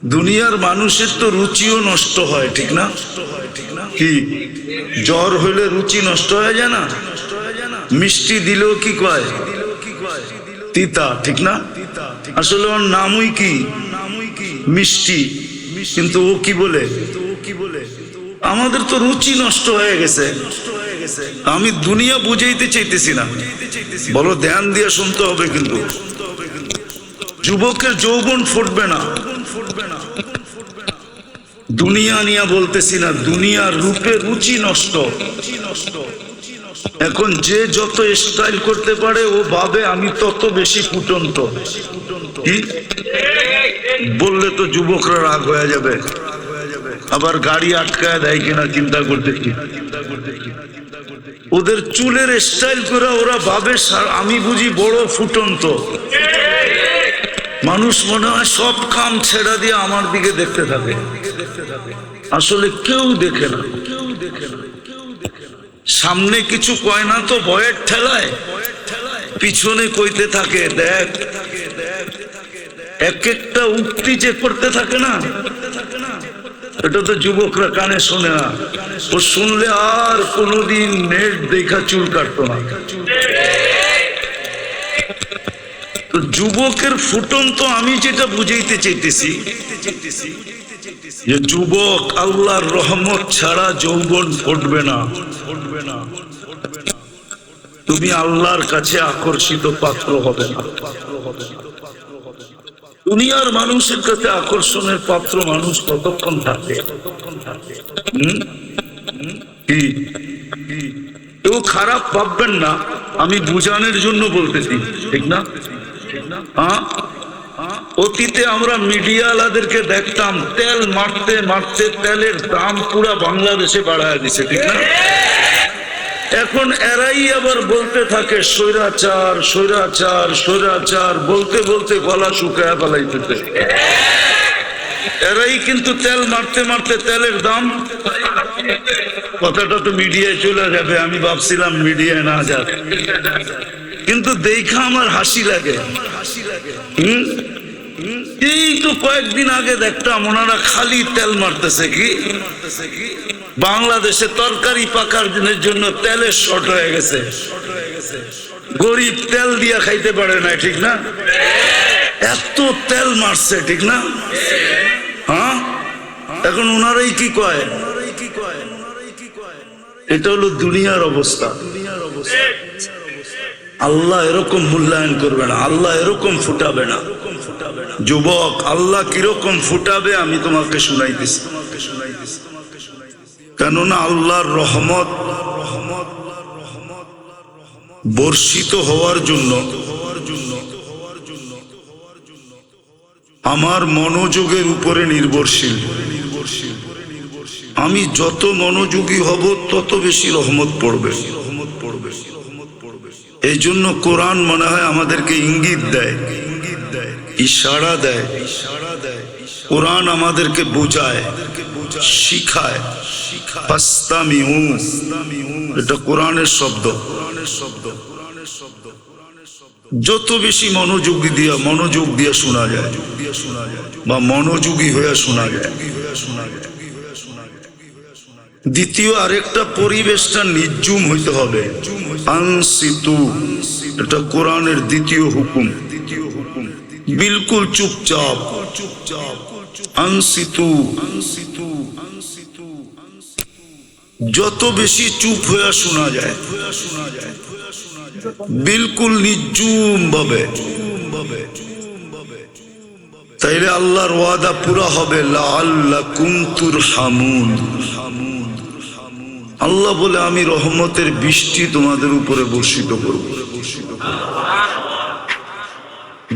দুনিয়ার মানুষের তো রুচিও নষ্ট হয়, ঠিক না? কি জ্বর হইলে রুচি নষ্ট হয়ে যায় না? মিষ্টি দিলেও কি কয় তিতা, ঠিক না? আসলে ওর নামই কি মিষ্টি, কিন্তু ও কি বলে? আমাদের তো রুচি নষ্ট হয়ে গেছে। আমি দুনিয়া বুঝাইতে চাইতেছি না, বলো ধ্যান দিয়ে শুনতে হবে। কিন্তু যুবকের যৌবন ফুটবে না, দুনিয়া নিয়ে বলতেছি না, দুনিয়ার রূপে রুচি নষ্ট। এখন যে যত স্টাইল করতে পারে ও ভাবে আমি তত বেশি ফুটন্ত। কি বললে তো যুবকরা রাগ হয়ে যাবে, আবার গাড়ি আটকায় দেয় কিনা চিন্তা করতেছি। ওদের চুলের স্টাইল করে ওরা ভাবে আমি বুঝি বড় ফুটন্ত। মানুষ মনে হয় সব কাম ছেড়া দিয়ে আমার দিকে দেখতে থাকে, আসলে কেউ দেখে না। সামনে কিছু কয় না তো ভয়ের ঠেলায় পিছনে কইতে থাকে দেখ। এক একটা উক্তি যে করতে থাকে না, এটা তো যুবকরা কানে শোনে না। ও শুনলে আর কোনোদিন নেট দেখা চুল কাটতো না। তো যুবকের ফুটন্ত আমি যেটা বুঝাইতে চাইতেছি যে যুবক আল্লাহর রহমত ছাড়া যৌবন ফুটবে না। তুমি আল্লাহর কাছে আকর্ষিত পাত্র হবে না। দুনিয়ার মানুষের কাছে আকর্ষণের পাত্র মানুষ কতক্ষণ থাকে? কেউ খারাপ ভাববেন না, আমি বুঝানোর জন্য বলতেছি, ঠিক না? অতীতে আমরা মিডিয়াওয়ালাদেরকে দেখতাম তেল মারতে মারতে তেলের দাম পুরা বাংলাদেশে বাড়ায় দিছে, ঠিক না? এখন এরাই আবার বলতে থাকে স্বৈরাচার স্বৈরাচার স্বৈরাচার, বলতে বলতে গলা শুকায় ফেলাইতেছে। এরাই কিন্তু তেল মারতে মারতে তেলের দাম, কথাটা তো মিডিয়ায় চলে যাবে, আমি ভাবছিলাম মিডিয়ায় না যাক, কিন্তু দেখা আমার হাসি লাগে। এই তো কয়েকদিন আগে দেখতাম ওনারা খালি তেল মারতেছে। কি বাংলাদেশে তরকারি পাকার জন্য তেলের শর্ট হয়ে গেছে, গরিব তেল দিয়া খাইতে পারে না, ঠিক না? এত তেল মারছে, ঠিক না? হ্যাঁ, এখন ওনারাই কি কয়? এটা হলো দুনিয়ার অবস্থা। আল্লাহ এরকম মূল্যায়ন করবে না, আল্লাহ এরকম ফুটাবে না। যুবক, আল্লাহ কিরকম ফুটাবে আমি তোমাকে শুনাইতেছি। কেননা আল্লাহর রহমত বর্ষিত হওয়ার জন্য আমার মনোযোগের উপরে নির্ভরশীল। আমি যত মনোযোগী হব তত বেশি রহমত পড়বে। এই জন্য কোরআন মনে হয় আমাদেরকে ইঙ্গিত দেয়, ইশারা দেয়। কোরআন আমাদেরকে বোঝায়, শিখায়। ফাস্তামিউ, এটা কোরআনের শব্দ। যত বেশি মনোযোগ দিয়ে শোনা যায় বা মনোযোগী হয়ে শোনা যায়। দ্বিতীয় আরেকটা পরিবেশটা নির্জুম হইতে হবে। আনসিতু, এটা কোরআনের দ্বিতীয় হুকুম। বিলকুল চুপচাপ। আনসিতু, যত বেশি চুপ হয়ে শোনা যায়, বিলকুল নির্জুম ভাবে, তাইলে আল্লাহর ওয়াদা পুরা হবে। লাআল্লাকুম তুরহামুন, আল্লাহ বলে আমি রহমতের বৃষ্টি তোমাদের উপরে বর্ষিত করব।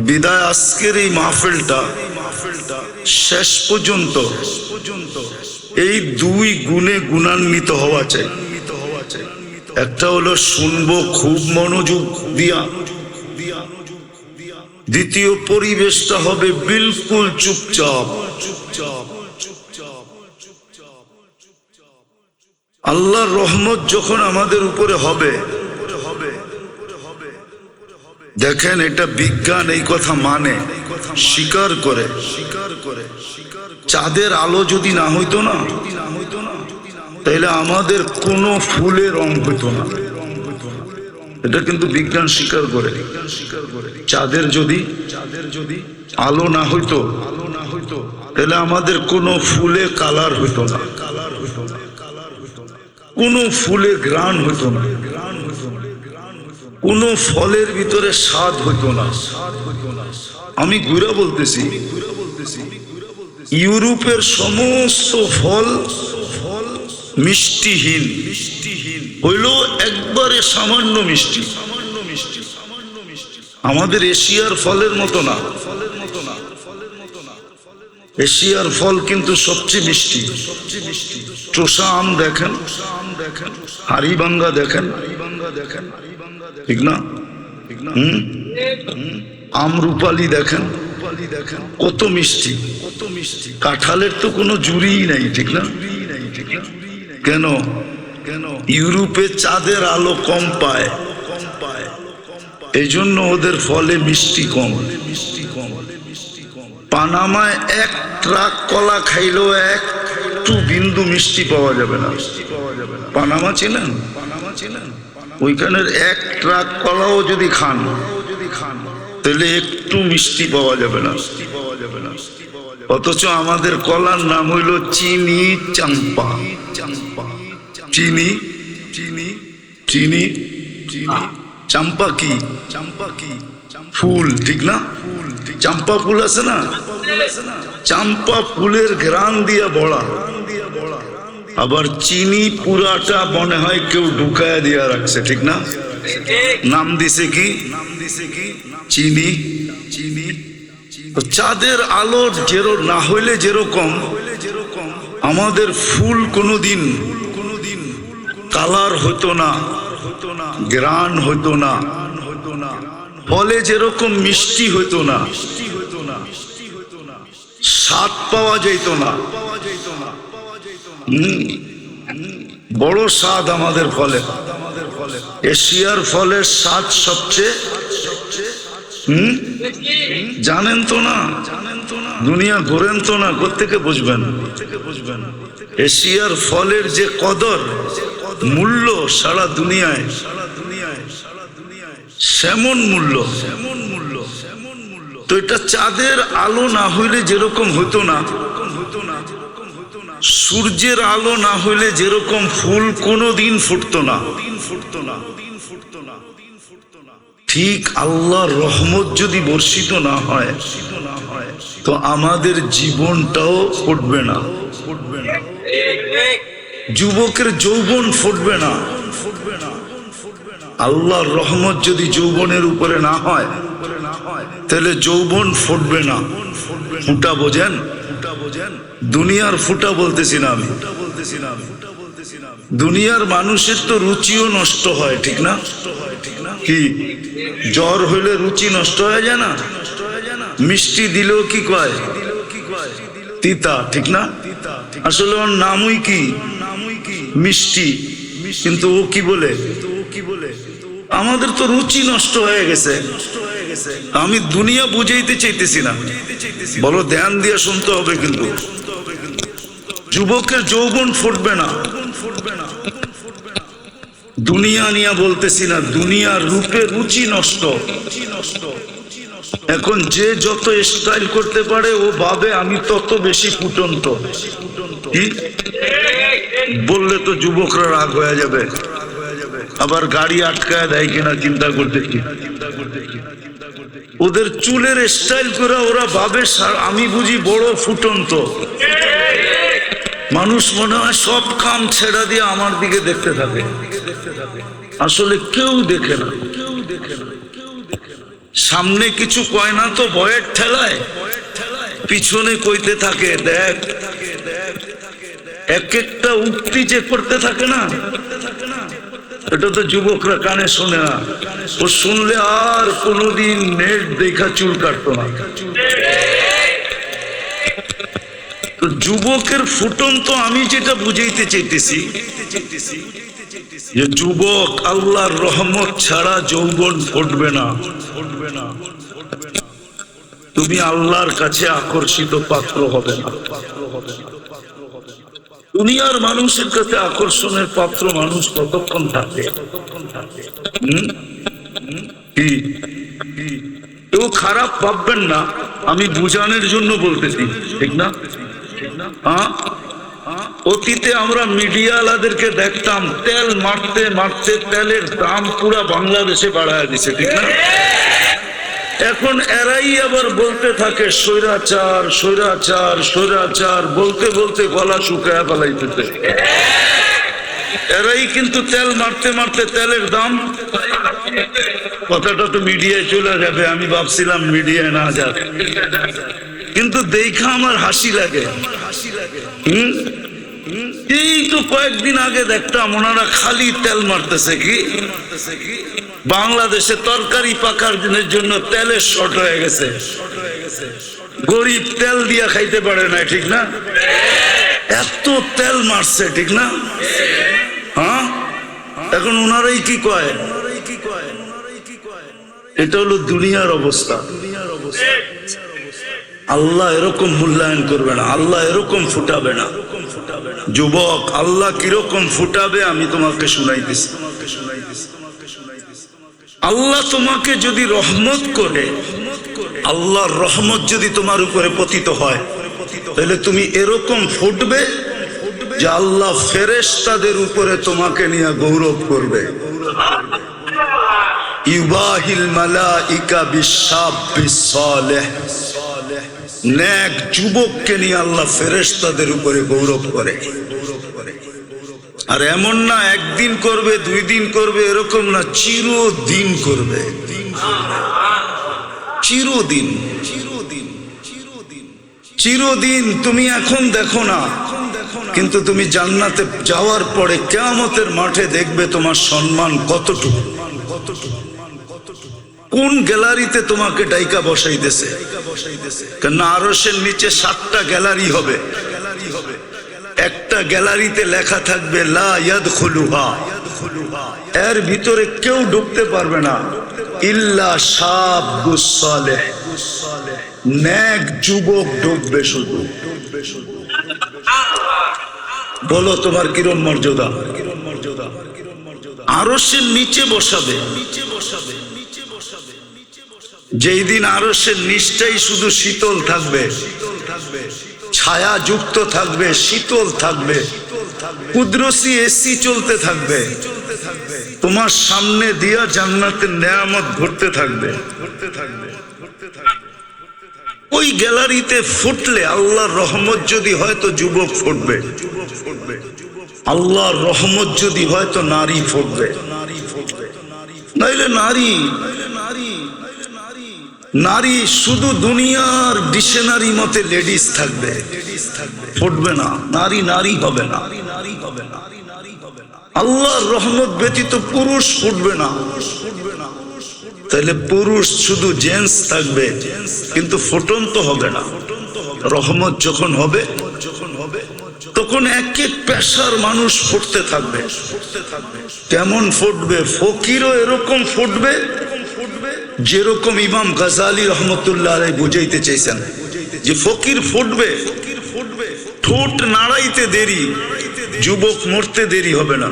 বিদায় আজকের এই মাহফিলটা শেষ পর্যন্ত এই দুই গুণে গুণান্বিত হওয়া চাই। একটা হলো শুনবো খুব মনোযোগ দিয়া, দ্বিতীয় পরিবেশটা হবে বিলকুল চুপচাপ। আল্লাহর রহমত যখন আমাদের উপরে হবে, দেখেন, এটা বিজ্ঞান এই কথা মানে, স্বীকার করে। চাঁদের আলো যদি না হইতো না, তাহলে আমাদের কোনো ফুলে রং হইতো না। এটা কিন্তু বিজ্ঞান স্বীকার করে। চাঁদের যদি আলো না হইতো, তাহলে আমাদের কোনো ফুলে কালার হইতো না, কোনো ফুলে ঘ্রাণ হইতো না, কোনো ফলের ভিতরে স্বাদ হইতো না। আমি ঘুরা বলতেছি, ইউরোপের সমস্ত ফল মিষ্টিহীন হইল, একবারে সামান্য মিষ্টি। আমাদের এশিয়ার ফলের মতো না। এশিয়ার ফল কিন্তু সবচেয়ে মিষ্টি। চোষা আম দেখেন, হাড়িভাঙ্গা দেখেন, ঠিক না? আমরুপালি দেখেন, কত মিষ্টি। কাঁঠালের তো কোনো জুড়িই নাই, ঠিক না? কেন? ইউরোপে চাঁদের আলো কম পায়, এই জন্য ওদের ফলে মিষ্টি কম। পানামায় এক ট্রাক কলা খাইলেও একটু বিন্দু মিষ্টি পাওয়া যাবে না। পানামা ছিলেন, ওইখানের এক ট্রাক কলাও যদি খান, তাহলে একটু মিষ্টি পাওয়া যাবে না। অথচ আমাদের কলার নাম হইল চিনি চাম্পা। চিনি চাম্পা কি? ফুল, ঠিক না? চাম্পা ফুল আছে না, চাম্পা ফুলের ঘ্রাণ দিয়ে বড়া। আবার চিনি পুরাটা মনে হয় কেউ ঢুকায় দিয়া রাখছে, ঠিক না? নাম দিছে কি? চিনি। চাঁদের আলো না হইলে যেরকম আমাদের ফুল কোনোদিন কালার হতো না, ঘ্রাণ হতো না, ফলে যেরকম মিষ্টি হতো না, স্বাদ পাওয়া যেত না। বড় স্বাদ আমাদের ফলে। এশিয়ার ফলের স্বাদ সবচেয়ে জানেন তো না, দুনিয়া ঘোরেন তো না, কোত্থেকে বুঝবেন? এশিয়ার ফলের যে কদর মূল্য সারা দুনিয়ায়, সেমন মূল্য। তো এটা চাঁদের আলো না হইলে যেরকম হতো না, সূর্যের আলো না হইলে যেরকম ফুল কোনোদিন ফুটতো না, ঠিক আল্লাহর রহমত যদি বর্ষিত না হয়, তো আমাদের জীবনটাও ফুটবে না। যুবকের যৌবন ফুটবে না। আল্লাহর রহমত যদি যৌবনের উপরে না হয়, তাহলে যৌবন ফুটবে না। ফুটা বোঝেন? দুনিয়ার ফুটা বলতেছি না আমি। দুনিয়ার মানুষের তো রুচিও নষ্ট হয়, ঠিক না? কি জ্বর হইলে রুচি নষ্ট হয়ে যায় না? মিষ্টি দিলেও কি কয়? তিতা, ঠিক না? আসলে ওর নামই কি? মিষ্টি। কিন্তু ও কি বলে? আমাদের তো রুচি নষ্ট হয়ে গেছে। আমি দুনিয়া বুঝাইতে চাইতেছি না, বলো ধ্যান দিয়ে শুনতে হবে। কিন্তু যুবকের যৌবন ফুটবে না। দুনিয়া নিয়ে বলতেছি না, দুনিয়ার রূপে রুচি নষ্ট। এখন যে যত স্টাইল করতে পারে ও ভাবে আমি তত বেশি ফুটন্ত। কি বললে তো যুবকরা রাগ হয়ে যাবে, আবার গাড়ি আটকায় দেয় কিনা চিন্তা করতে। কি ওদের চুলের স্টাইল করে ওরা ভাবে আমি বুঝি বড় ফুটন্ত। মানুষ মনে হয় সব কাম ছেড়া দিয়ে আমার দিকে দেখতে থাকে, আসলে কেউ দেখে না। সামনে কিছু কয় না তো ভয়ের ঠেলায় পিছনে কইতে থাকে, দেখ। এক একটা উক্তি যে করতে থাকে না, এটা তো যুবকরা কানে শোনে না। ও শুনলে আর কোনোদিন নেট দেখা চুল কাটতো না। তো যুবকের ফুটন্ত আমি যেটা বুঝাইতে চাইতেছি, যে যুবক আল্লাহর রহমত ছাড়া যৌবন ফুটবে না। তুমি আল্লাহর কাছে আকর্ষিত পাত্র হবে না। দুনিয়ার মানুষের কাছে আকর্ষণের পাত্র মানুষ কতক্ষণ থাকে? কি কেউ খারাপ ভাববেন না, আমি বুঝানোর জন্য বলতেছি, ঠিক না? হ্যাঁ, অতীতে আমরা মিডিয়াওয়ালাদেরকে দেখতাম তেল মারতে মারতে তেলের দাম পুরা বাংলাদেশে বাড়ায় দিছে, ঠিক না? এখন এরাই আবার বলতে থাকে স্বৈরাচার স্বৈরাচার স্বৈরাচার, বলতে বলতে গলা শুকায় ফেলাইতেছে। এরাই কিন্তু তেল মারতে মারতে তেলের দাম, কথাটা তো মিডিয়ায় চলে যাবে, আমি ভাবছিলাম মিডিয়ায় না যাবে, কিন্তু দেখা আমার হাসি লাগে। এই তো কয়েকদিন আগে দেখতাম ওনারা খালি তেল মারতেছে। কি বাংলাদেশে তরকারি পাকার দিনের জন্য তেলের শর্ট হয়ে গেছে, গরিব তেল দিয়া খাইতে পারে না, ঠিক না? এত তেল মারছে, ঠিক না? হ্যাঁ, এখন ওনারাই কি কয়, এটা হলো দুনিয়ার অবস্থা। আল্লাহ এরকম মূল্যায়ন করবে না, আল্লাহ এরকম ফুটাবে না। যুবক, আল্লাহ কিরকম ফুটাবে আমি তোমাকে শুনাইতেছি। আল্লাহ তোমাকে যদি রহমত করে, আল্লাহর রহমত যদি তোমার উপরে পতিত হয়, তাহলে তুমি এরকম ফুটবে যে আল্লাহ ফেরেশতাদের উপরে তোমাকে নিয়ে গৌরব করবে। ইউবাহিল মালাইকা বিশাব্বিস সালেহ, নেক যুবককে নিয়ে আল্লাহ ফেরেশতাদের উপরে গৌরব করে। আর এমন না একদিন করবে, 2 দিন করবে, এরকম না, চিরদিন করবে। চিরদিন, চিরদিন। তুমি এখন দেখো না, কিন্তু তুমি জান্নাতে যাওয়ার পরে কিয়ামতের মাঠে দেখবে তোমার সম্মান কতটুকু। কোন গ্যালারিতে তোমাকে ডাইকা বসাইতেছে? কারণ আরশের নিচে 7টা গ্যালারি হবে, একটা গ্যালারিতে লেখা থাকবে লা ইয়াদখুলুহা, এর ভিতরে কেউ ঢুকতে পারবে না ইল্লা শাবুস সালেহ, নেক যুবক ঢুকবে শুধু। বলো তোমার কিরম মর্যাদা? আরশের নিচে বসাবে। যেই দিন আরশের নিচটাই শুধু শীতল থাকবে, ছায়া যুক্ত থাকবে, শীতল থাকবে, কুদরতি এসি চলতে থাকবে, তোমার সামনে দিয়া জান্নাতের নেয়ামত ঘুরতে থাকবে। ওই গ্যালারিতে ফুটলে আল্লাহর রহমত যদি হয় তো যুবক ফুটবে, আল্লাহর রহমত যদি হয় তো নারী ফুটবে, নাইলে নারী নারী শুধু দুনিয়ার ডিকশনারি মতে লেডিস থাকবে, ফুটবে না, নারী নারী হবে না। আল্লাহর রহমত ব্যতীত পুরুষ ফুটবে না, তাহলে পুরুষ শুধু জেন্টস থাকবে, কিন্তু ফুটন্ত হবে না। রহমত যখন হবে তখন এক এক পেশার মানুষ ফুটতে থাকবে। কেমন ফুটবে? ফকিরও এরকম ফুটবে যেরকম ইমাম গাজালি রহমতুল্লাহ আলাইহি বুঝাইতে চাইছেন, যে ফকির ফুটবে, ঠোঁট নাড়াইতে দেরি, যুবক মরতে দেরি হবে না।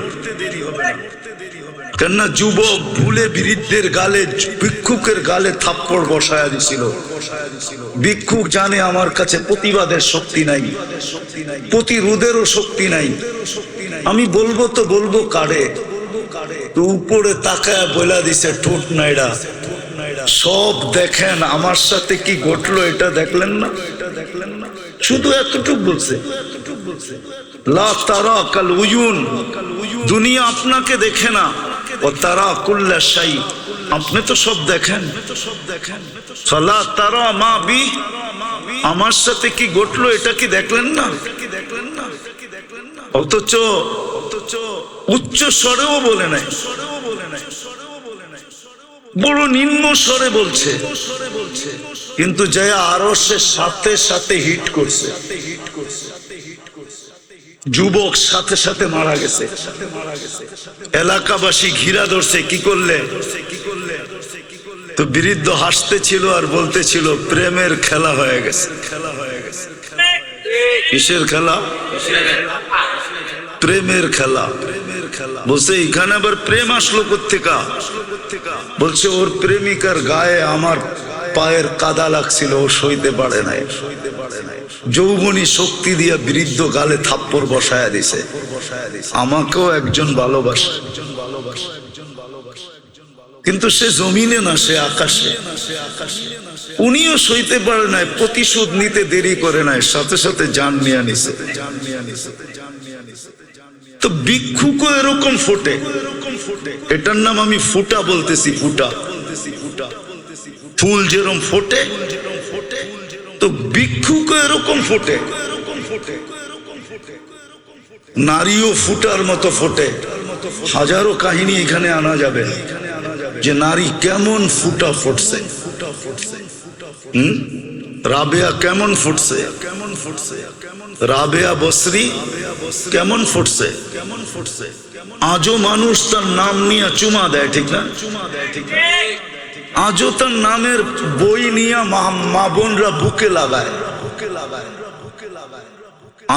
কেননা যুবক ভুলে বৃদ্ধের গালে, ভিক্ষুকের গালে থাপ্পড় বসায়া দিছিল। ভিক্ষুক জানে আমার কাছে প্রতিবাদের শক্তি নাই, প্রতিরোধেরও শক্তি নাই, আমি বলবো তো বলবো কারে? তো উপরে তাকায় বলা দিছে ঠোঁট নাইড়া, সব দেখেন আমার সাথে কি ঘটলো এটা দেখলেন না? শুধু এতটুক বলছে, লা তারা কাল উয়ুন, দুনিয়া আপনাকে দেখে না, ও তারা কুল্লা শাই, আপনি তো সব দেখেন। ফালা তারা মা বি, আমার সাথে কি ঘটলো এটা কি দেখলেন না? অথচ উচ্চ স্বরেও বলে নাই, বড় নিম্ন স্বরে বলছে, কিন্তু জয়া আরশের সাথে সাথে হিট করছে। যুবক সাথে সাথে মারা গেছে, এলাকাবাসী ঘিরা ধরছে। কি করলে? তো বৃদ্ধ হাসতেছিল আর বলতেছিল প্রেমের খেলা হয়ে গেছে। কিসের খেলা? প্রেমের খেলা। বলছে এখানে আবার প্রেম আসলো কোত্থেকা? বলছে ওর প্রেমিকার গায়ে আমার পায়ের কাদা লাগছিল, ও সইতে পারে নাই। যৌবনী শক্তি দিয়া বৃদ্ধ গালে থাপ্পড় বসায়া দিছে। আমাকেও একজন ভালোবাসে, কিন্তু সে জমিনে না, সে আকাশে। উনিও সইতে পারে নাই, প্রতিশোধ নিতে দেরি করে নাই, সাথে সাথে জান নিয়ে নিছে। তো ভিক্ষুকও এরকম ফোটে, এটার নাম আমি ফুটা বলতেছি। ফুটা ফুল যেরকম ফোটে, তো ভিক্ষুকও এরকম ফোটে। নারীও ফুটার মতো ফোটে। হাজারো কাহিনী এখানে আনা যাবে যে নারী কেমন ফুটা ফুটছে। রাবেয়া কেমন ফুটছে, রাবেয়া বসরি কেমন ফুটছে। আজও মানুষ তার নাম নিয়ে চুমা দেয়, ঠিক না? আজও তার নামের বই নিয়ে মা বোনরা বুকে লাগায়।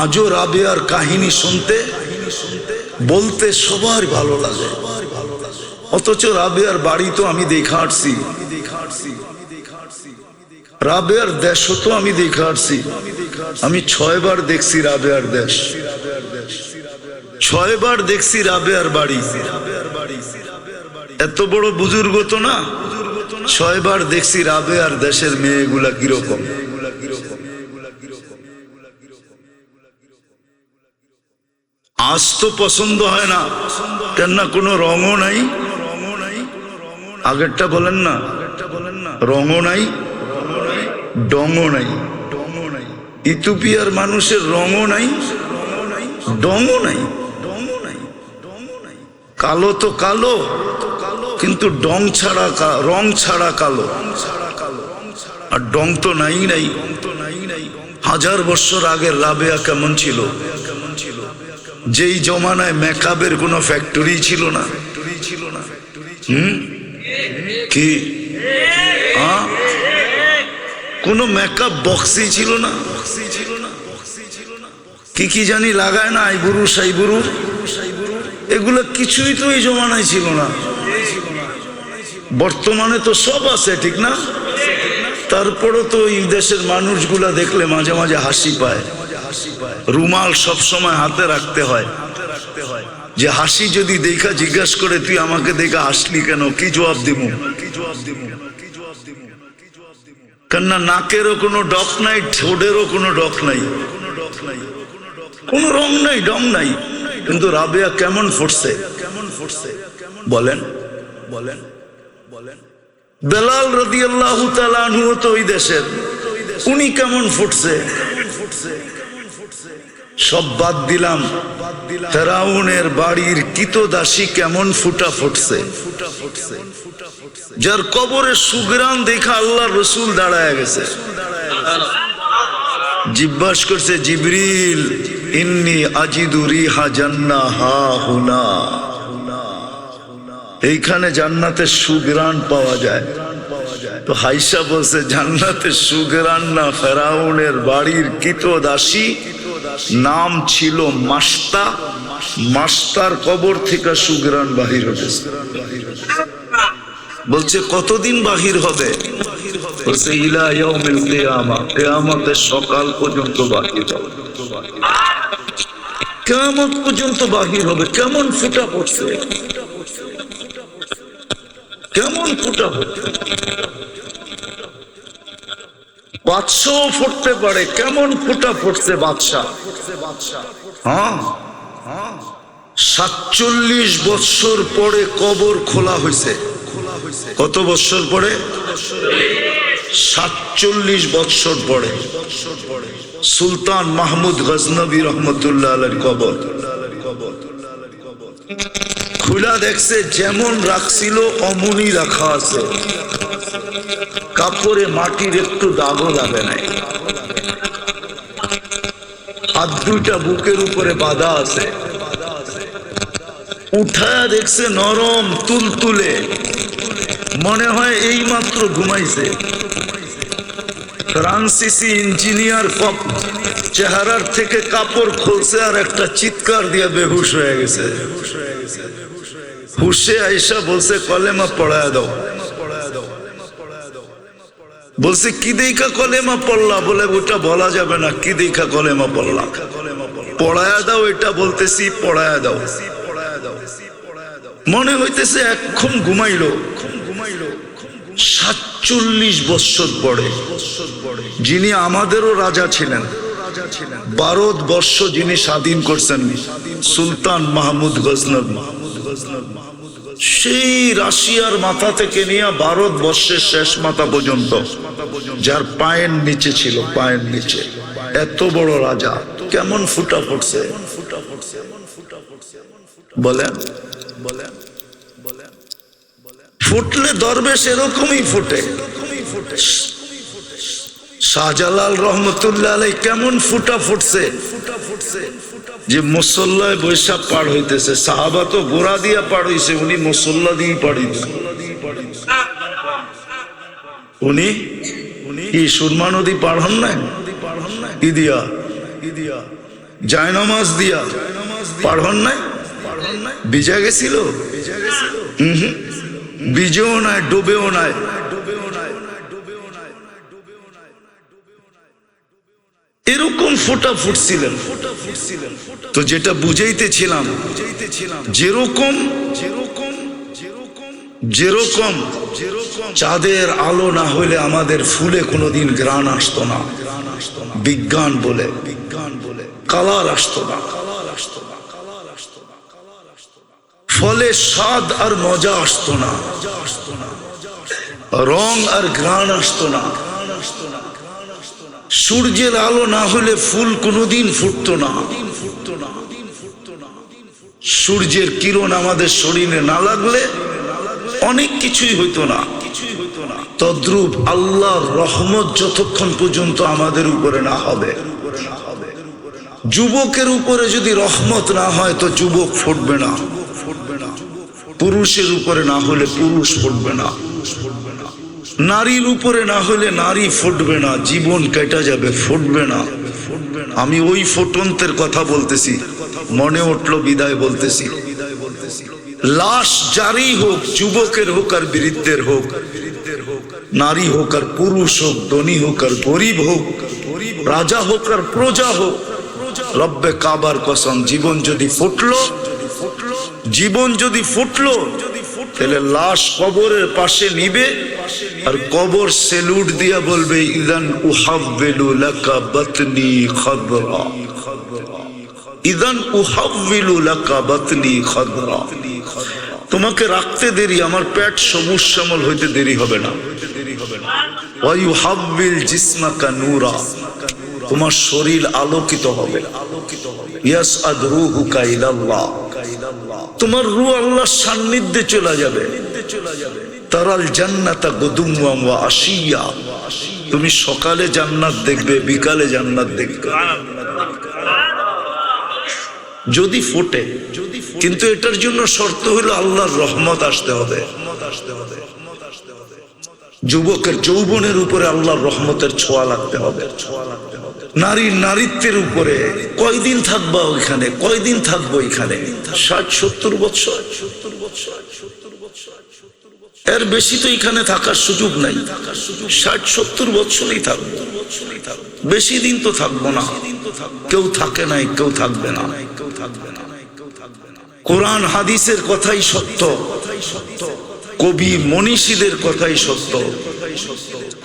আজও রাবেয়ার কাহিনী শুনতে বলতে সবার ভালো লাগে। অথচ রাবেয়ার বাড়ি তো আমি দেখা আসছি, রাবেয়ার দেশও তো আমি দেখা আসছি। আমি 6 বার দেখছি রাবেয়ার দেশ, 6 বার দেখছি রাবেয়ার বাড়ি। এত বড় বুজুর্গ তো না, 6 বার দেখছি রাবেয়ার দেশের মেয়েগুলা কিরকম। আজ তো পছন্দ হয় না, কেননা কোনো রঙও নাই। আগেরটা বলেন না, রঙও নাই, ডঙও নাই। ইথিওপিয়ার মানুষের রঙও নাই, ডঙও নাই। কালো তো কালো, কিন্তু ডং ছাড়া, রং ছাড়া কালো। আর ডং তো নাই নাই। 1000 বছর আগের রাবেয়া কেমন ছিল? যেই জমানায় মেকআপের কোনো ফ্যাক্টরি ছিল না। কি কোনো মেকআপ বক্সই ছিল না। কি কি জানি লাগায় না, আইবুরু সাইবুরু, এগুলো কিছুই তো এই জমানায় ছিল না। বর্তমানে তো সব আছে, ঠিক না? তারপরও তো এই দেশের মানুষগুলা দেখলে মাঝে মাঝে হাসি পায়। রুমাল সব সময় হাতে রাখতে হয়, যে হাসি যদি দেখা জিজ্ঞাসা করে তুই আমাকে দেখা হাসলি কেন, কি জবাব দিব? কেননা নাকেরও কোনো ডক নাই, ঠোঁটেরও কোনো ডক নাই, কোনো রং নাই, ডং নাই। কিন্তু রাবেয়া কেমন ফুটছে বলেন? বেলাল রাদিয়াল্লাহু তাআলা আনহু তো ওই দেশের, উনি কেমন ফুটছে? সব বাদ দিলাম, ফেরাউনের বাড়ির কিতদাসী কেমন ফুটা ফুটছে। যার কবরে সুগ্রান দেখা আল্লাহ রসুল দাঁড়ায় গেছে। জিজ্ঞাস করছে জিবরিল, ইন্নী আজিদু রিহা জান্নাহ হা হুনা, এইখানে জান্নাতের সুগ্রান পাওয়া যায়। তো হাইসা বলছে জান্নাতের সুগ্রান না, ফেরাউনের বাড়ির কিতদাসী, নাম ছিল মাস্তা। মাস্তার কবর থেকে সুগ্রান বাহির হতেছে। বলছে কতদিন বাহির হবে? বলছে ইলা ইয়াউমিল কিয়ামা, কিয়ামতের সকাল পর্যন্ত বাহির হবে। কিয়ামত পর্যন্ত বাহির হবে। কেমন ফুটা পড়ছে, কেমন ফুটা পড়ছে। বাদশাহ ফুটতে পারে, কেমন ফুটা ফুটছে বাদশাহ। হ্যাঁ, 47 বছর পরে কবর খোলা হয়েছে। কত বছর পরে? 47 বছর পরে সুলতান মাহমুদ গজনবী রহমতুল্লাহ আলাইহির কবর খুলা দেখছে, যেমন রাখছিল অমনি রাখা আছে। কাপড়ে মাটির একটু দাগও লাগে নাই। হাত দুইটা বুকের উপরে বাঁধা আছে। উঠায়া দেখছে নরম তুলতুলে, মনে হয় এই মাত্র ঘুমাইছে। ফ্রান্সিসি ইঞ্জিনিয়ার কপ চেহারার থেকে কাপড় খুলছে আর একটা চিৎকার দিয়ে বেহুশ হয়ে গেছে। হুশে আইসা বলছে কলেমা পড়ায় দাও। বলছে কি দেখা কলেমা পড়লা? বলে ওটা বলা যাবে না, কি দেখা কলেমা পড়লা? পড়ায় দাও, এটা বলতেছি পড়ায় দাও। মনে হইতেছে এখন ঘুমাইলো। 47 বৎসর পরে যিনি আমাদেরও রাজা ছিলেন, ভারতবর্ষ যিনি স্বাধীন করছেন, সুলতান মাহমুদ গজনবী, সেই রাশিয়ার মাথা থেকে নিয়ে ভারতবর্ষের শেষ মাথা পর্যন্ত যার পায়ের নিচে ছিল, পায়ের নিচে এত বড় রাজা কেমন ফুটা পড়ছে বলেন? ফুটলে দরবেশ এরকমই ফুটে। শাহজালাল রহমতুল্লাহ আলাই কেমন ফুটা ফুটছে যে মুসল্লায় বৈশাখ পার হইতেছে। সাহাবা তো গোড়া দিয়া পার হইছে, উনি মুসল্লা দিয়ে পাড়ি। উনি কি সুরমা নদী পার হন নাই? কি দিয়া? জায়নামাজ দিয়া পার হন নাই? ভিজা গেছিল? ভিজেও নাই, ডুবেও নাই। এরকম ফোটা ফুটছিলেন। তো যেটা বুঝাইতেছিলাম, যেরকম চাঁদের আলো না হইলে আমাদের ফুলে কোনোদিন ঘ্রাণ আসতো না, বিজ্ঞান বলে কালার আসতো না, ফলে স্বাদ আর মজা আসতো না, রং আর ঘ্রাণ আসতো না। সূর্যের আলো না হলে ফুল কোনোদিন ফুটতো না, সূর্যের কিরণ আমাদের শরীরে না লাগলে অনেক কিছুই হইতো না। তদ্রূপ আল্লাহর রহমত যতক্ষণ পর্যন্ত আমাদের উপরে না হবে, যুবকের উপরে যদি রহমত না হয় তো যুবক ফুটবে না, পুরুষের উপরে না হলে পুরুষ ফুটবে না, নারীর উপরে না হলে নারী ফুটবে না, জীবন কেটে যাবে, ফুটবে না। আমি ওই ফুটন্তের কথা বলতেছি, মনে উঠলো বিদায় বলতেছি। লাশ যারই হোক, যুবকের হোক আর বৃদ্ধের হোক, নারী হোক আর পুরুষ হোক, ধনী হোক আর গরিব হোক, রাজা হোক আর প্রজা হোক, রব্বে কাবার কসম, জীবন যদি ফুটলো, তাহলে লাশ কবরের পাশে নিবে আর কবর সেলুট দিয়া বলবে, ইদান উহাব্বিলু লাকা বাতনি খাদরা, ইদান উহাব্বিলু লাকা বাতনি খাদরা। তোমাকে রাখতে দেরি, আমার পেট সবুজ শ্যামল হইতে দেরি হবে না। ওয়া ইউহাব্বিল জিসমাকা নূরা, তোমার শরীর আলোকিত হবে। ইয়াসআদ রূহুকা ইলাল্লাহ, তোমার রূহ আল্লাহর সান্নিধ্যে চলে যাবে। তারাল জান্নাতা গুদুওয়ান ওয়া আশিয়া, তুমি সকালে জান্নাত দেখবে, বিকালে জান্নাত দেখবে যদি ফোটে। কিন্তু এটার জন্য শর্ত হলো আল্লাহর রহমত আসতে হবে। যুবকের যৌবনের উপরে আল্লাহর রহমতের ছোঁয়া লাগতে হবে। নারীর নারীত্বের উপরে কয়দিন থাকবা ওইখানে, কয়দিন থাকবো এখানে? 60-70 বছর, এর বেশি তো এখানে থাকার সুযোগ নাই। 60-70 বছরই থাকবো, বেশি দিন তো থাকবো না। কেউ থাকে নাই, কেউ থাকবে না। কোরআন হাদিসের কথাই সত্য, কবি মনীষীদের কথাই সত্য।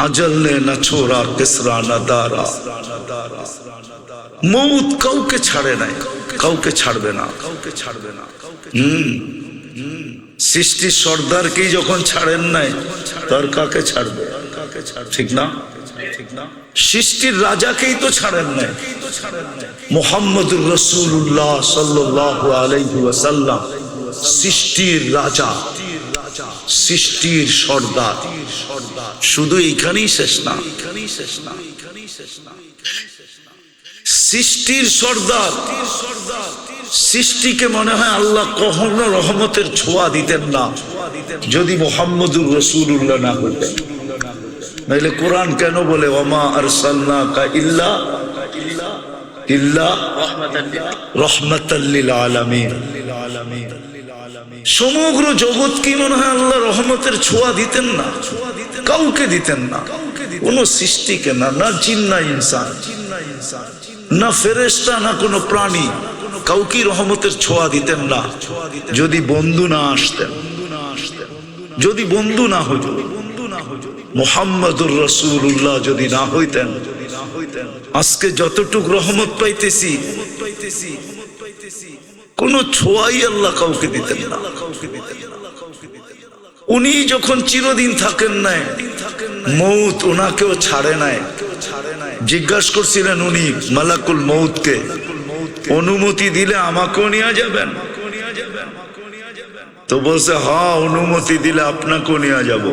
আজল নে না ছোড়া কেসরা না দারা, মৌত কাউকে ছাড়ে নাই, কাউকে ছাড়বে না। সৃষ্টির সর্দারকেই যখন ছাড়েন নাই, তার কাকে ছাড়বে? ঠিক না? সৃষ্টির রাজাকেই তো ছাড়েন নাই। মুহাম্মদুর রাসূলুল্লাহ সাল্লাল্লাহু আলাইহি ওয়াসাল্লাম সৃষ্টির রাজা, সৃষ্টির সর্দার। শুধু এইখানেই শেষ না, সৃষ্টির সর্দার। সৃষ্টিকে মনে হয় আল্লাহ কখনো রহমতের ছোঁয়া দিতেন না, যদি মুহাম্মদুর রাসূলুল্লাহ না হতেন। নাইলে কোরআন কেন বলে ওমা আরসালনাকা ইল্লা রাহমাতাল লিল আলামিন। সমগ্র জগৎ কি মনে হয় আল্লাহ রহমতের ছোঁয়া দিতেন না? কাউকে দিতেন না, কোন সৃষ্টিকে না, না জিন না ইনসান, না ফেরেশতা, না কোনো প্রাণী, কাউকে রহমতের ছোঁয়া দিতেন না যদি বন্ধু না আসতেন, যদি বন্ধু না হইত, মুহাম্মদুর রাসূলুল্লাহ যদি না হইতেন, আজকে যতটুক রহমত পাইতেছি কোন ছোঁয়াই আল্লাহ কাউকে দিতেন না। উনি যখন চিরদিন থাকেন নাই, মৌত ওনাকেও ছাড়ে নাই। জিজ্ঞাসা করছিলেন উনি মালাকুল মৌতকে, অনুমতি দিলে আমাকেও নিয়ে যাবেন? তো বলছে হ্যাঁ, অনুমতি দিলে আপনাকেও নিয়ে যাব।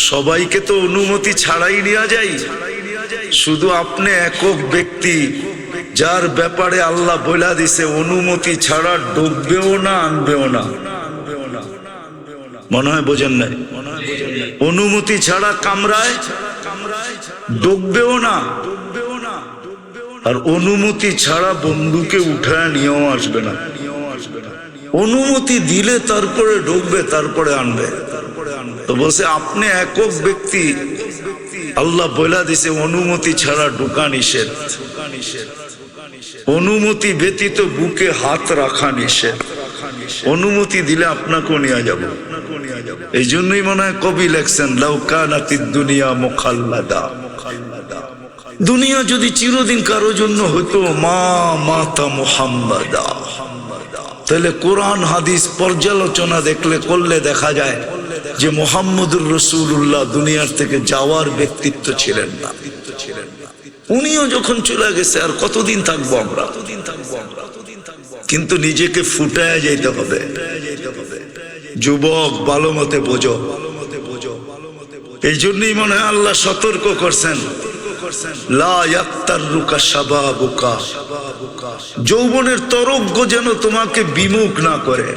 সবাইকে তো অনুমতি ছাড়াই নিয়ে যাই, শুধু আপনি একক ব্যক্তি যার ব্যাপারে আল্লাহ বলে দিছে অনুমতি ছাড়া ডুববেও না, আনবেও না। মনে হয় বোঝেন নাই? অনুমতি ছাড়া কামরায় ডুববেও না, আর অনুমতি ছাড়া বন্ধুকে উঠায় নিয়েও আসবে না। অনুমতি দিলে তারপরে ঢুকবে, তারপরে আনবে। তো বলছে আপনি একক ব্যক্তি, আল্লাহ বলে দিছে অনুমতি ছাড়া ঢুকা নিষেধ, অনুমতি ব্যতীত বুকে হাত রাখা নিষেধ। অনুমতি দিলে আপনাকেও নিয়ে যাব। এই জন্যই মনে হয় কবি লেখছেন লাউ কানাতিদ দুনিয়া মুখাল্লাদা, দুনিয়া যদি চিরদিন কারো জন্য হইতো মা মাতা মুহাম্মাদা। তাহলে কোরআন হাদিস পর্যালোচনা করলে দেখা যায় যে মুহাম্মদুর রাসূলুল্লাহ দুনিয়ার থেকে যাওয়ার ব্যক্তিত্ব ছিলেন না। উনিও যখন চলে গেছে আর কতদিন থাকবো আমরা? কিন্তু নিজেকে ফুটায় যেতে হবে। যুবক ভালো মতে বোঝো। এই জন্যই মনে হয় আল্লাহ সতর্ক করছেন লা ইয়াক্তারুকা শাবাবুকা, যৌবনের তরঙ্গ যেন তোমাকে বিমুখ না করে,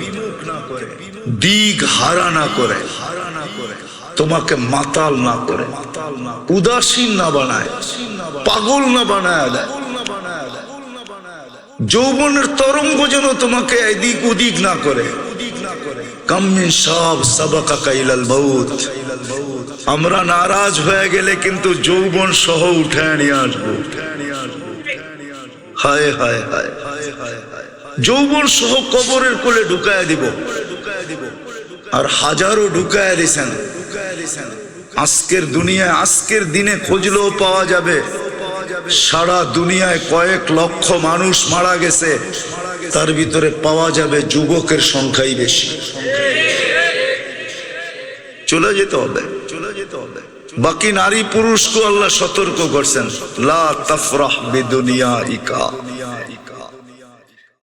দিক হারা না করে, তোমাকে মাতাল না করে, উদাসীন না বানায়, পাগল না বানায় দেয়। যৌবনের তরঙ্গ যেন তোমাকে এদিক ওদিক না করে। কাম মিন শাব সাবাকাকা ইলাল মাউত, আমরা নারাজ হয়ে গেলে কিন্তু যৌবন সহ উঠে নিয়ে আসবো। হায় হায় হায়, যৌবন সহ কবরের কোলে ঢুকায় দিব। আর হাজারো ঢুকায় দিছেন। আজকের দুনিয়ায়, আজকের দিনে খুঁজলেও পাওয়া যাবে সারা দুনিয়ায় কয়েক লক্ষ মানুষ মারা গেছে, তার ভিতরে পাওয়া যাবে যুবকের সংখ্যাই বেশি। চলে যেতে হবে, চলে যেতে হবে। বাকি নারী পুরুষকে আল্লাহ সতর্ক করছেন লা তাফরাহ বিদুনিয়াইকা,